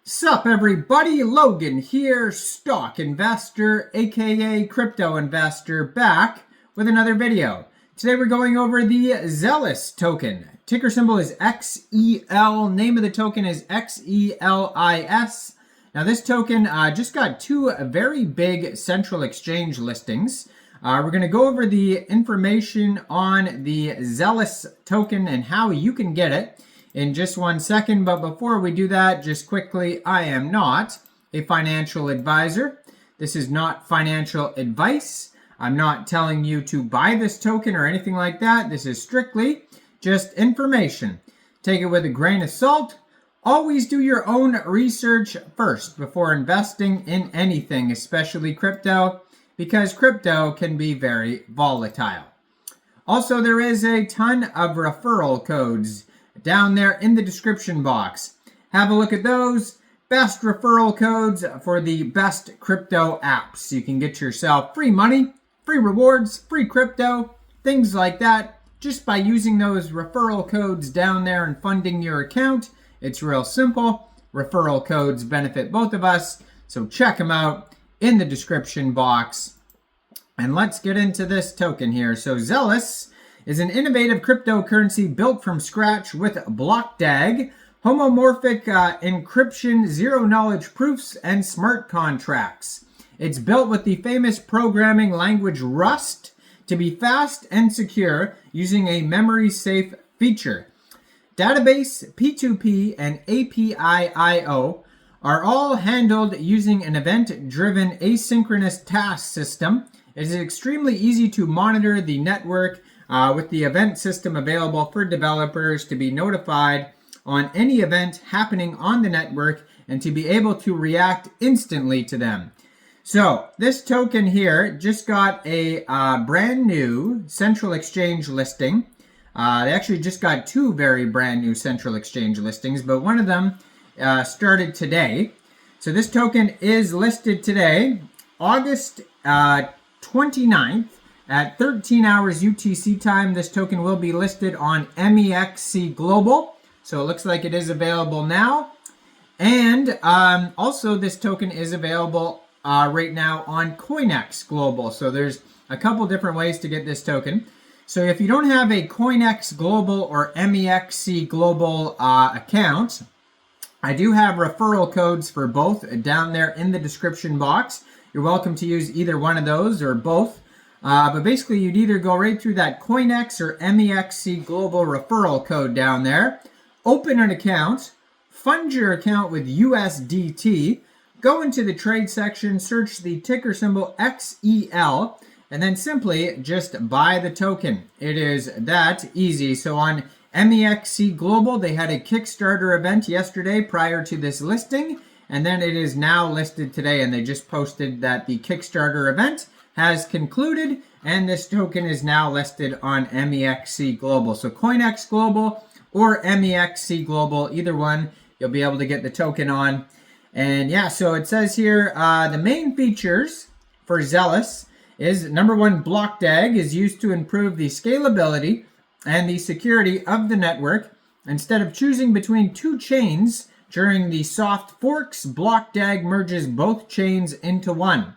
Sup everybody, Logan here, stock investor, aka crypto investor, back with another video. Today we're going over the Xelis token. Ticker symbol is XEL, name of the token is XELIS. Now this token just got two very big central exchange listings. We're going to go over the information on the Xelis token and how you can get it in just 1 second. But before we do that, just quickly, I am not a financial advisor. This is not financial advice. I'm not telling you to buy this token or anything like that. This is strictly just information. Take it with a grain of salt. Always do your own research first before investing in anything, especially crypto, because crypto can be very volatile. Also, there is a ton of referral codes down there in the description box. Have a look at those. Best referral codes for the best crypto apps. You can get yourself free money, free rewards, free crypto, things like that, just by using those referral codes down there and funding your account. It's real simple. Referral codes benefit both of us, so check them out in the description box. And let's get into this token here. So Xelis is an innovative cryptocurrency built from scratch with blockdag, homomorphic encryption, zero-knowledge proofs, and smart contracts. It's built with the famous programming language Rust to be fast and secure using a memory-safe feature. Database, P2P, and API I/O are all handled using an event-driven asynchronous task system. It is extremely easy to monitor the network with the event system available for developers to be notified on any event happening on the network and to be able to react instantly to them. So this token here just got a brand new central exchange listing. They actually just got two very brand new central exchange listings, but one of them started today. So this token is listed today, August 29th at 13 hours UTC time. This token will be listed on Mexc Global. So it looks like it is available now. And also this token is available right now on Coinex Global. So there's a couple different ways to get this token. So if you don't have a Coinex Global or Mexc Global account, I do have referral codes for both down there in the description box. You're welcome to use either one of those or both. But basically, you'd either go right through that Coinex or Mexc Global referral code down there, open an account, fund your account with USDT, go into the trade section, search the ticker symbol XEL, and then simply just buy the token. It is that easy. So on Mexc Global, they had a Kickstarter event yesterday prior to this listing, and then it is now listed today, and they just posted that the Kickstarter event has concluded, and this token is now listed on Mexc Global. So Coinex Global or Mexc Global, either one, you'll be able to get the token on. And yeah, so it says here, the main features for Xelis is, number one, blockdag is used to improve the scalability and the security of the network. Instead of choosing between two chains during the soft forks, blockdag merges both chains into one.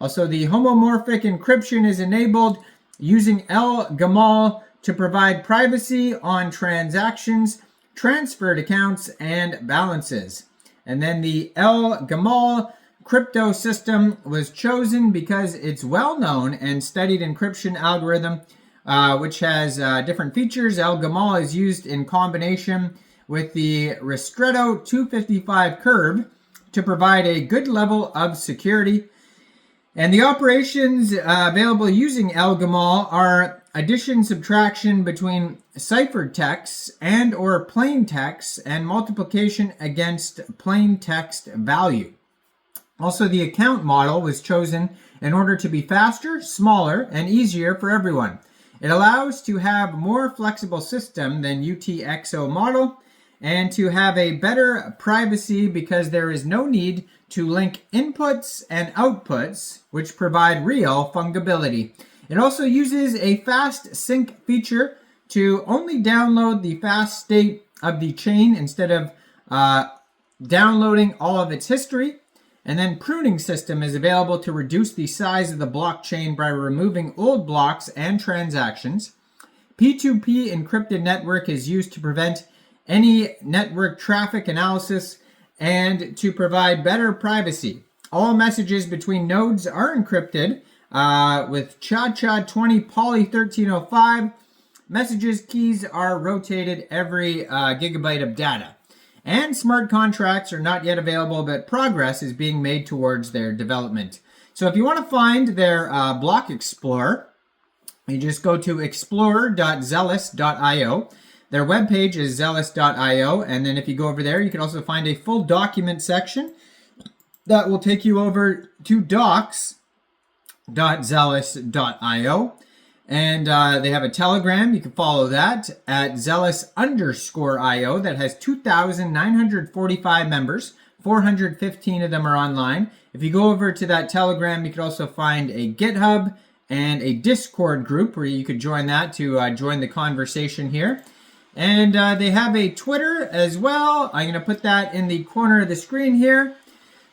Also, the homomorphic encryption is enabled using LBANK to provide privacy on transactions, transferred accounts, and balances. And then the LBANK crypto system was chosen because it's well-known and studied encryption algorithm, which has different features. LBANK is used in combination with the Ristretto 255 curve to provide a good level of security. And the operations available using LBANK are addition, subtraction between ciphered texts and or plain text, and multiplication against plain text value. Also, the account model was chosen in order to be faster, smaller, and easier for everyone. It allows to have more flexible system than UTXO model and to have a better privacy because there is no need to link inputs and outputs, which provide real fungibility. It also uses a fast sync feature to only download the fast state of the chain instead of downloading all of its history. And then pruning system is available to reduce the size of the blockchain by removing old blocks and transactions. P2P encrypted network is used to prevent any network traffic analysis and to provide better privacy. All messages between nodes are encrypted with CHA-20 Poly 1305. Messages keys are rotated every gigabyte of data. And smart contracts are not yet available, but progress is being made towards their development. So if you want to find their block explorer, you just go to explorer.xelis.io. Their webpage is xelis.io, and then if you go over there, you can also find a full document section that will take you over to docs.xelis.io. And they have a Telegram. You can follow that at Xelis_IO that has 2,945 members. 415 of them are online. If you go over to that Telegram, you can also find a GitHub and a Discord group where you could join that to join the conversation here. And they have a Twitter as well. I'm going to put that in the corner of the screen here.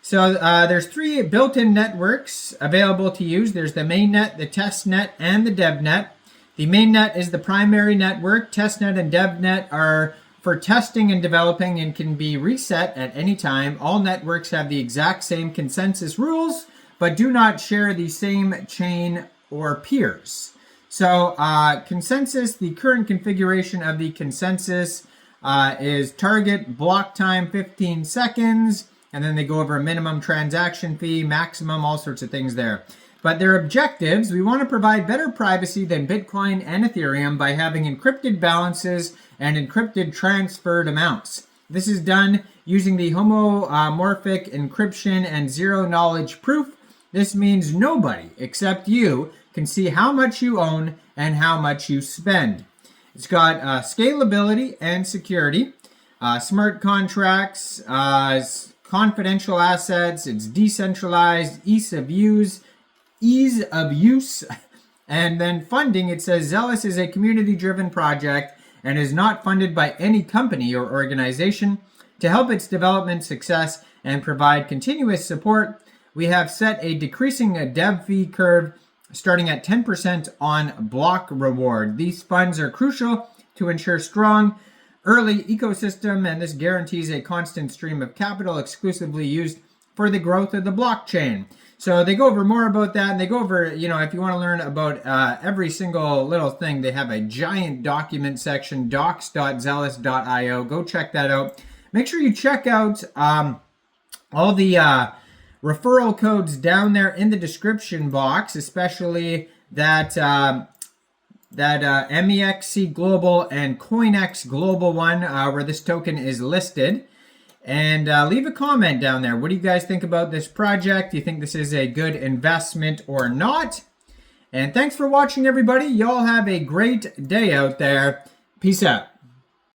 So there's 3 built-in networks available to use. There's the mainnet, the testnet, and the devnet. The mainnet is the primary network. Testnet and devnet are for testing and developing and can be reset at any time. All networks have the exact same consensus rules, but do not share the same chain or peers. So consensus, the current configuration of the consensus is target block time 15 seconds. And then they go over a minimum transaction fee, maximum, all sorts of things there. But their objectives, we want to provide better privacy than Bitcoin and Ethereum by having encrypted balances and encrypted transferred amounts. This is done using the homomorphic encryption and zero knowledge proof. This means nobody except you can see how much you own and how much you spend. It's got scalability and security, smart contracts, confidential assets, it's decentralized, ease of use, and then funding. It says Xelis is a community-driven project and is not funded by any company or organization. To help its development success and provide continuous support, we have set a decreasing dev fee curve starting at 10% on block reward. These funds are crucial to ensure strong early ecosystem, and this guarantees a constant stream of capital exclusively used for the growth of the blockchain. So they go over more about that, and they go over, if you want to learn about every single little thing, they have a giant document section, docs.xelis.io. Go check that out. Make sure you check out all the referral codes down there in the description box, especially that Mexc Global and Coinex Global one, where this token is listed. And leave a comment down there. What do you guys think about this project? Do you think this is a good investment or not? And thanks for watching, everybody. Y'all have a great day out there. Peace out.